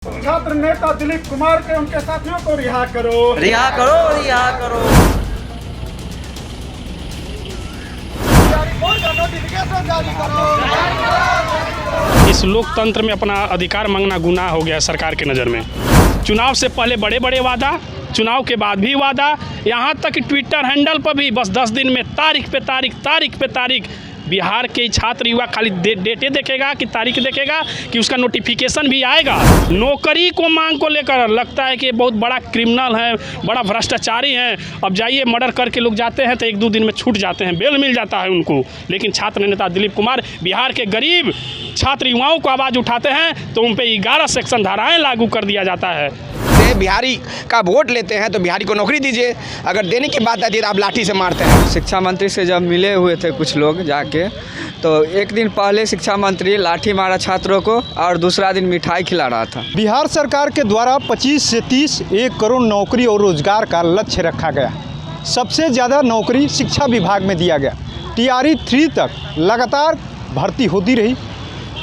छात्र नेता दिलीप कुमार के उनके साथियों को रिहा करो, रिहा करो, रिहा करो। इस लोकतंत्र में अपना अधिकार मांगना गुनाह हो गया है सरकार के नज़र में। चुनाव से पहले बड़े बड़े वादा, चुनाव के बाद भी वादा, यहाँ तक कि ट्विटर हैंडल पर भी बस 10 दिन में तारीख पे तारीख बिहार के छात्र युवा खाली डेटे देखेगा कि तारीख देखेगा कि उसका नोटिफिकेशन भी आएगा। नौकरी को मांग को लेकर लगता है कि बहुत बड़ा क्रिमिनल है, बड़ा भ्रष्टाचारी है। अब जाइए, मर्डर करके लोग जाते हैं तो 1-2 दिन में छूट जाते हैं, बेल मिल जाता है उनको। लेकिन छात्र नेता दिलीप कुमार बिहार के गरीब छात्र युवाओं को आवाज़ उठाते हैं तो उन पर 11 सेक्शन धाराएँ लागू कर दिया जाता है। बिहारी का वोट लेते हैं तो बिहारी को नौकरी दीजिए, अगर देने की बात आती है तो आप लाठी से मारते हैं। शिक्षा मंत्री से जब मिले हुए थे कुछ लोग जाके, तो एक दिन पहले शिक्षा मंत्री लाठी मारा छात्रों को और दूसरा दिन मिठाई खिला रहा था। बिहार सरकार के द्वारा 25 से 30 1 करोड़ नौकरी और रोजगार का लक्ष्य रखा गया। सबसे ज़्यादा नौकरी शिक्षा विभाग में दिया गया। TRE 3 तक लगातार भर्ती होती रही।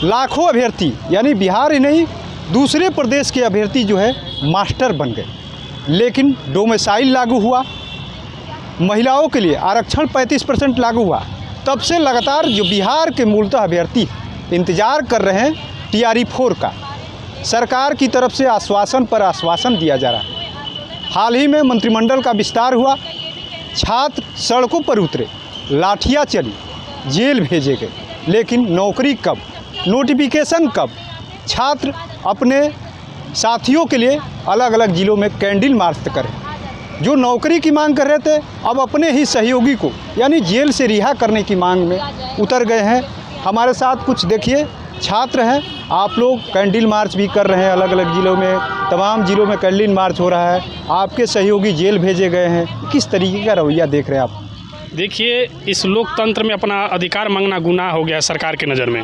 लाखों अभ्यर्थी, यानी बिहार ही नहीं दूसरे प्रदेश के अभ्यर्थी जो है मास्टर बन गए। लेकिन डोमिसाइल लागू हुआ, महिलाओं के लिए आरक्षण 35% लागू हुआ। तब से लगातार जो बिहार के मूलतः अभ्यर्थी इंतज़ार कर रहे हैं TRE 4 का, सरकार की तरफ से आश्वासन पर आश्वासन दिया जा रहा है। हाल ही में मंत्रिमंडल का विस्तार हुआ, छात्र सड़कों पर उतरे, लाठियाँ चली, जेल भेजे गए। लेकिन नौकरी कब, नोटिफिकेशन कब? छात्र अपने साथियों के लिए अलग अलग ज़िलों में कैंडल मार्च करें। जो नौकरी की मांग कर रहे थे अब अपने ही सहयोगी को यानी जेल से रिहा करने की मांग में उतर गए हैं। हमारे साथ कुछ देखिए छात्र हैं, आप लोग कैंडल मार्च भी कर रहे हैं, अलग अलग ज़िलों में, तमाम ज़िलों में कैंडल मार्च हो रहा है। आपके सहयोगी जेल भेजे गए हैं, किस तरीके का रवैया देख रहे हैं आप? देखिए, इस लोकतंत्र में अपना अधिकार मांगना गुनाह हो गया है सरकार के नज़र में।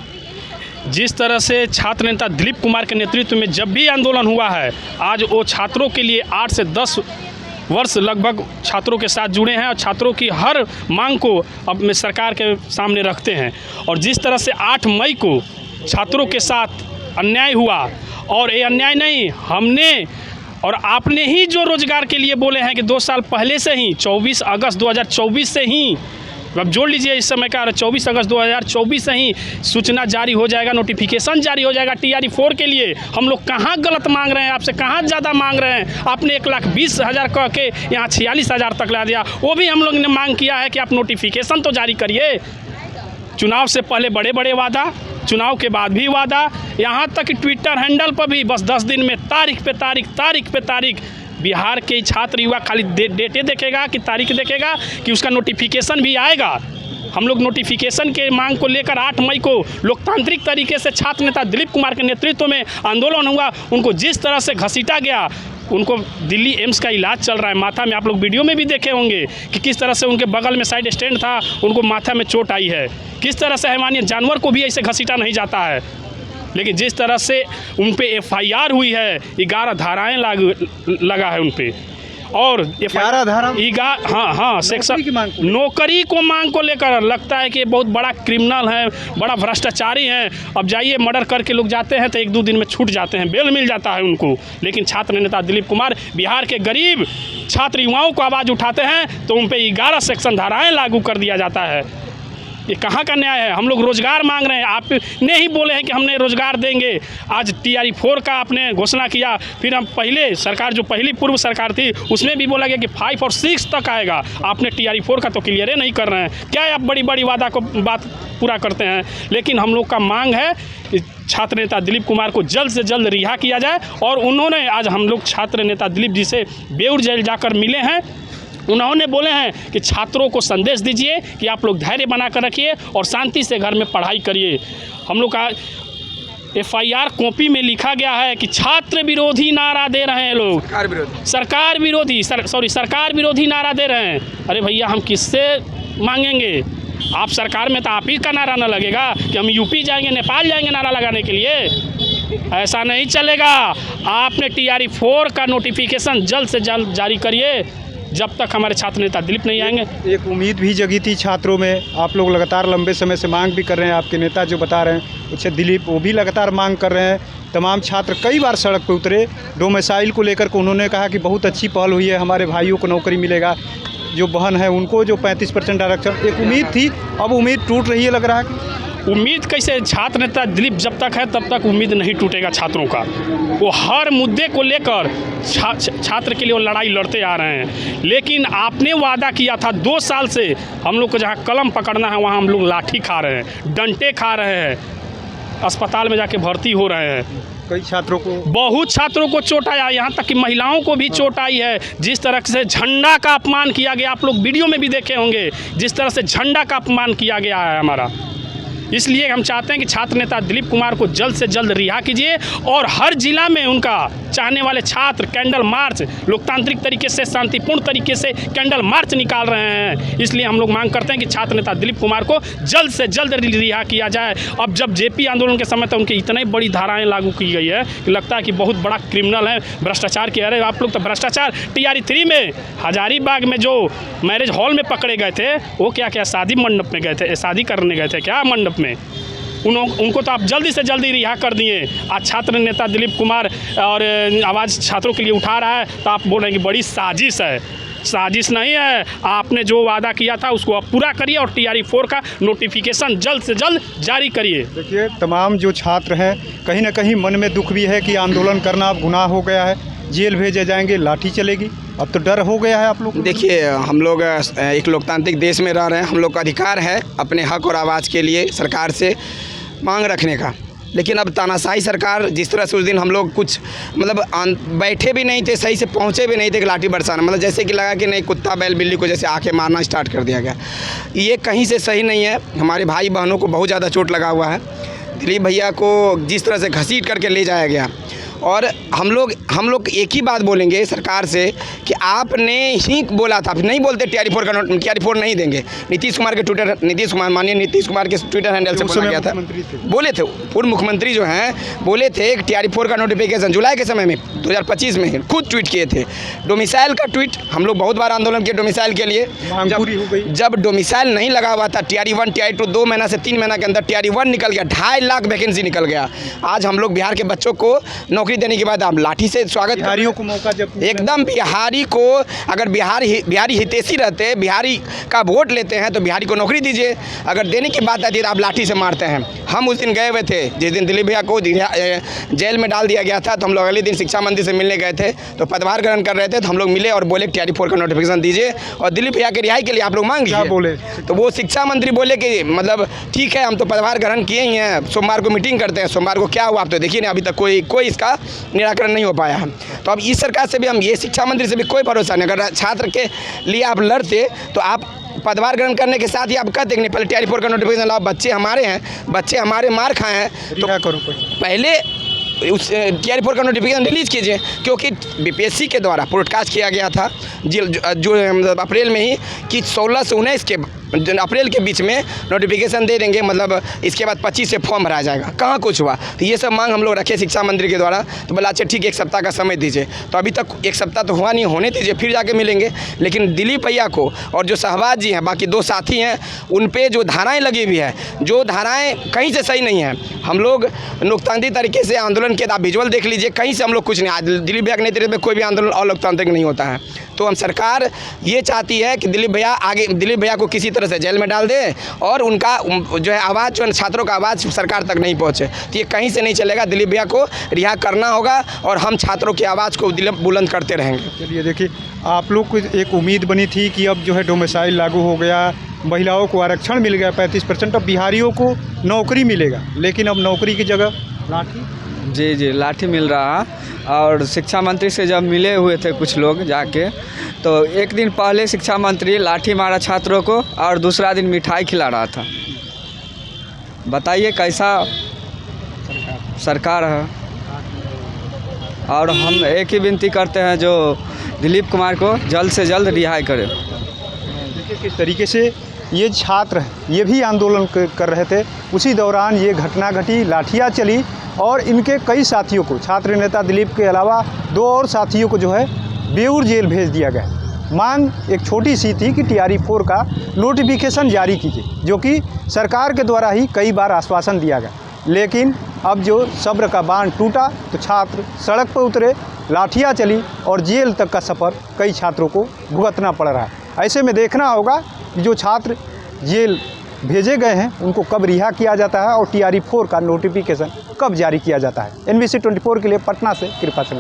जिस तरह से छात्र नेता दिलीप कुमार के नेतृत्व में जब भी आंदोलन हुआ है, आज वो छात्रों के लिए 8 से 10 वर्ष लगभग छात्रों के साथ जुड़े हैं और छात्रों की हर मांग को अपने सरकार के सामने रखते हैं। और जिस तरह से 8 मई को छात्रों के साथ अन्याय हुआ, और ये अन्याय नहीं, हमने और आपने ही जो रोजगार के लिए बोले हैं कि 2 साल पहले से ही 24 अगस्त 2024 से ही, अब जोड़ लीजिए इस समय का, 24 अगस्त 2024 से ही सूचना जारी हो जाएगा, नोटिफिकेशन जारी हो जाएगा TRE 4 के लिए। हम लोग कहाँ गलत मांग रहे हैं, आपसे कहाँ ज़्यादा मांग रहे हैं? आपने 1,20,000 कह के यहाँ 46,000 तक ला दिया। वो भी हम लोग ने मांग किया है कि आप नोटिफिकेशन तो जारी करिए। चुनाव से पहले बड़े बड़े वादा, चुनाव के बाद भी वादा, यहाँ तक कि ट्विटर हैंडल पर भी बस 10 दिन में तारीख पे तारीख बिहार के छात्र युवा खाली डेटे देखेगा कि तारीख देखेगा कि उसका नोटिफिकेशन भी आएगा। हम लोग नोटिफिकेशन के मांग को लेकर 8 मई को लोकतांत्रिक तरीके से छात्र नेता दिलीप कुमार के नेतृत्व में आंदोलन हुआ। उनको जिस तरह से घसीटा गया, उनको दिल्ली एम्स का इलाज चल रहा है। माथा में आप लोग वीडियो में भी देखे होंगे कि किस तरह से उनके बगल में साइड स्टैंड था, उनको माथा में चोट आई है। किस तरह से हैवानियत, जानवर को भी ऐसे घसीटा नहीं जाता है। लेकिन जिस तरह से उन पे FIR हुई है, 11 धाराएँ लगा है उन पे, और 11 धारा, हाँ सेक्शन नौकरी को मांग को लेकर लगता है कि बहुत बड़ा क्रिमिनल है, बड़ा भ्रष्टाचारी है। अब जाइए, मर्डर करके लोग जाते हैं तो 1-2 दिन में छूट जाते हैं, बेल मिल जाता है उनको। लेकिन छात्र नेता दिलीप कुमार बिहार के गरीब छात्र युवाओं को आवाज़ उठाते हैं तो उन पर 11 सेक्शन धाराएँ लागू कर दिया जाता है। ये कहाँ का न्याय है? हम लोग रोज़गार मांग रहे हैं, आपने ही बोले हैं कि हमने रोज़गार देंगे। आज TRE 4 का आपने घोषणा किया, फिर हम पहले सरकार, जो पहली पूर्व सरकार थी, उसमें भी बोला गया कि 5 और 6 तक आएगा। आपने TRE 4 का तो क्लियर नहीं कर रहे हैं। क्या आप बड़ी वादा को बात पूरा करते हैं? लेकिन हम लोग का मांग है कि छात्र नेता दिलीप कुमार को जल्द से जल्द रिहा किया जाए। और उन्होंने आज हम लोग छात्र नेता दिलीप जी से बेउर जेल जाकर मिले हैं। उन्होंने बोले हैं कि छात्रों को संदेश दीजिए कि आप लोग धैर्य बना कर रखिए और शांति से घर में पढ़ाई करिए। हम लोग का FIR कॉपी में लिखा गया है कि छात्र विरोधी नारा दे रहे हैं लोग, सरकार विरोधी नारा दे रहे हैं। अरे भैया, हम किससे मांगेंगे? आप सरकार में तो आप ही का नारा न लगेगा कि हम UP जाएंगे, नेपाल जाएंगे नारा लगाने के लिए? ऐसा नहीं चलेगा। आपने TRE 4 का नोटिफिकेशन जल्द से जल्द जारी करिए। जब तक हमारे छात्र नेता दिलीप नहीं आएंगे। एक उम्मीद भी जगी थी छात्रों में, आप लोग लगातार लंबे समय से मांग भी कर रहे हैं, आपके नेता जो बता रहे हैं उससे दिलीप वो भी लगातार मांग कर रहे हैं। तमाम छात्र कई बार सड़क पर उतरे, डोमिसाइल को लेकर के उन्होंने कहा कि बहुत अच्छी पहल हुई है, हमारे भाइयों को नौकरी मिलेगा, जो बहन है उनको जो 35% आरक्षण, एक उम्मीद थी, अब उम्मीद टूट रही है लग रहा है। उम्मीद कैसे, छात्र नेता दिलीप जब तक है तब तक उम्मीद नहीं टूटेगा छात्रों का। वो हर मुद्दे को लेकर छात्र के लिए वो लड़ाई लड़ते आ रहे हैं। लेकिन आपने वादा किया था 2 साल से, हम लोग को जहाँ कलम पकड़ना है वहाँ हम लोग लाठी खा रहे हैं, डंटे खा रहे हैं, अस्पताल में जाके भर्ती हो रहे हैं। कई छात्रों को, बहुत छात्रों को चोट आया, यहाँ तक कि महिलाओं को भी चोट आई है। जिस तरह से झंडा का अपमान किया गया, आप लोग वीडियो में भी देखे होंगे, जिस तरह से झंडा का अपमान किया गया है हमारा। इसलिए हम चाहते हैं कि छात्र नेता दिलीप कुमार को जल्द से जल्द रिहा कीजिए और हर जिला में उनका चाहने वाले छात्र कैंडल मार्च, लोकतांत्रिक तरीके से, शांतिपूर्ण तरीके से कैंडल मार्च निकाल रहे हैं। इसलिए हम लोग मांग करते हैं कि छात्र नेता दिलीप कुमार को जल्द से जल्द रिहा किया जाए। अब जब जेपी आंदोलन के समय तक उनकी इतनी बड़ी धाराएं लागू की गई है कि लगता है कि बहुत बड़ा क्रिमिनल है, भ्रष्टाचार के। अरे आप लोग तो भ्रष्टाचार TRE 3 में हजारीबाग में जो मैरिज हॉल में पकड़े गए थे, वो क्या शादी मंडप में गए थे, शादी करने गए थे क्या मंडप में, उनको तो आप जल्दी से जल्दी रिहा कर दिए। आज छात्र नेता दिलीप कुमार और आवाज़ छात्रों के लिए उठा रहा है तो आप बोल रहे हैं कि बड़ी साजिश है। साजिश नहीं है, आपने जो वादा किया था उसको आप पूरा करिए और TRE 4 का नोटिफिकेशन जल्द से जल्द जारी करिए। देखिए तमाम जो छात्र हैं कहीं ना कहीं मन में दुख भी है कि आंदोलन करना अब गुनाह हो गया है, जेल भेजे जाएंगे, लाठी चलेगी, अब तो डर हो गया है आप लोग। देखिए हम लोग एक लोकतांत्रिक देश में रह रहे हैं, हम लोग का अधिकार है अपने हक और आवाज़ के लिए सरकार से मांग रखने का। लेकिन अब तानाशाही सरकार, जिस तरह से उस दिन हम लोग कुछ मतलब बैठे भी नहीं थे, सही से पहुंचे भी नहीं थे कि लाठी बरसाना, मतलब जैसे कि लगा कि नहीं कुत्ता बैल बिल्ली को जैसे आके मारना स्टार्ट कर दिया गया। ये कहीं से सही नहीं है। हमारे भाई बहनों को बहुत ज़्यादा चोट लगा हुआ है। दिलीप भैया को जिस तरह से घसीट करके ले जाया गया, और हम लोग एक ही बात बोलेंगे सरकार से कि आपने ही बोला था, नहीं बोलते TRE 4 का TRE 4 नहीं देंगे। नीतीश कुमार के माननीय नीतीश कुमार के ट्विटर हैंडल से बोला गया था, बोले थे पूर्व मुख्यमंत्री जो हैं, बोले थे कि TRE 4 का नोटिफिकेशन जुलाई के समय में 2025 में खुद ट्वीट किए थे। डोमिसाइल का ट्वीट हम लोग बहुत बार आंदोलन किए डोमिसाइल के लिए, जब डोमिसाइल नहीं लगा हुआ था TRE 1 TRE 2 2 महीना से 3 महीना के अंदर TRE 1 निकल गया, 2.5 लाख वैकेंसी निकल गया। आज हम लोग बिहार के बच्चों को नौकरी देने के बाद आप लाठी से स्वागत, बिहारियों को मौका जब एकदम बिहारी को, अगर बिहारी हितैषी रहते, बिहारी का वोट लेते हैं तो बिहारी को नौकरी दीजिए। अगर देने की बात आती है तो आप लाठी से मारते हैं। हम उस दिन गए हुए थे जिस दिन दिलीप भैया को जेल में डाल दिया गया था, तो हम लोग अगले दिन शिक्षा मंत्री से मिलने गए थे, तो पदभार ग्रहण कर रहे थे, तो हम लोग मिले और बोले TRE 4 का नोटिफिकेशन दीजिए और दिलीप भैया की रिहाई के लिए आप लोग मांग लीजिए। बोले तो वो शिक्षा मंत्री बोले कि मतलब ठीक है, हम तो पदभार ग्रहण किए ही हैं, सोमवार को मीटिंग करते हैं। सोमवार को क्या हुआ आप तो देखिए ना, अभी तक कोई इसका निराकरण नहीं हो पाया है। तो अब इस सरकार से भी हम, ये शिक्षा मंत्री से भी कोई भरोसा नहीं। अगर छात्र के लिए आप लड़ते तो आप पदभार ग्रहण करने के साथ ही आप कहते कि नहीं पहले TRE 4 का नोटिफिकेशन लाओ, बच्चे हमारे हैं, बच्चे हमारे मार खाए हैं, तो पहले उस TRE 4 का नोटिफिकेशन रिलीज़ कीजिए। क्योंकि BPSC के द्वारा ब्रॉडकास्ट किया गया था जो अप्रैल में ही कि 16 से 19 के अप्रैल के बीच में नोटिफिकेशन दे देंगे, मतलब इसके बाद 25 से फॉर्म भरा जाएगा। कहाँ कुछ हुआ? तो ये सब मांग हम लोग रखे शिक्षा मंत्री के द्वारा, तो बोला अच्छा ठीक 1 सप्ताह का समय दीजिए। तो अभी तक 1 सप्ताह तो हुआ नहीं, होने दीजिए, फिर जाके मिलेंगे। लेकिन दिलीप भैया को और जो शहबाज जी हैं, बाकी 2 साथी हैं, उन पे जो धाराएँ लगी हुई है, जो धाराएँ कहीं से सही नहीं है। हम लोग लोकतांत्रिक तरीके से आंदोलन किया, आप विजुअल देख लीजिए, कहीं से हम लोग कुछ नहीं, आज दिलीप भैया के नेतृत्व में कोई भी आंदोलन अलोकतांत्रिक नहीं होता है। तो हम सरकार ये चाहती है कि दिलीप भैया को किसी तरह से जेल में डाल दे और उनका जो है आवाज़, जो छात्रों का आवाज़ सरकार तक नहीं पहुंचे। तो ये कहीं से नहीं चलेगा, दिलीप भैया को रिहा करना होगा और हम छात्रों की आवाज़ को बुलंद करते रहेंगे। चलिए देखिए, आप लोग को एक उम्मीद बनी थी कि अब जो है डोमिसाइल लागू हो गया, महिलाओं को आरक्षण मिल गया 35%, अब बिहारियों को नौकरी मिलेगा, लेकिन अब नौकरी की जगह लाठी। जी लाठी मिल रहा। और शिक्षा मंत्री से जब मिले हुए थे कुछ लोग जाके, तो एक दिन पहले शिक्षा मंत्री लाठी मारा छात्रों को और दूसरा दिन मिठाई खिला रहा था। बताइए कैसा सरकार है। और हम एक ही विनती करते हैं जो दिलीप कुमार को जल्द से जल्द रिहाई करें। देखिए किस तरीके से ये छात्र ये भी आंदोलन कर रहे थे, उसी दौरान ये घटना घटी, लाठियाँ चली और इनके कई साथियों को, छात्र नेता दिलीप के अलावा 2 और साथियों को जो है बेऊर जेल भेज दिया गया। मांग एक छोटी सी थी कि TRE-4 का नोटिफिकेशन जारी कीजिए, जो कि सरकार के द्वारा ही कई बार आश्वासन दिया गया। लेकिन अब जो सब्र का बांध टूटा तो छात्र सड़क पर उतरे, लाठियाँ चली और जेल तक का सफ़र कई छात्रों को भुगतना पड़ रहा है। ऐसे में देखना होगा कि जो छात्र जेल भेजे गए हैं उनको कब रिहा किया जाता है और TRE-4 का नोटिफिकेशन कब जारी किया जाता है। NBC 24 के लिए पटना से कृपा सिंह।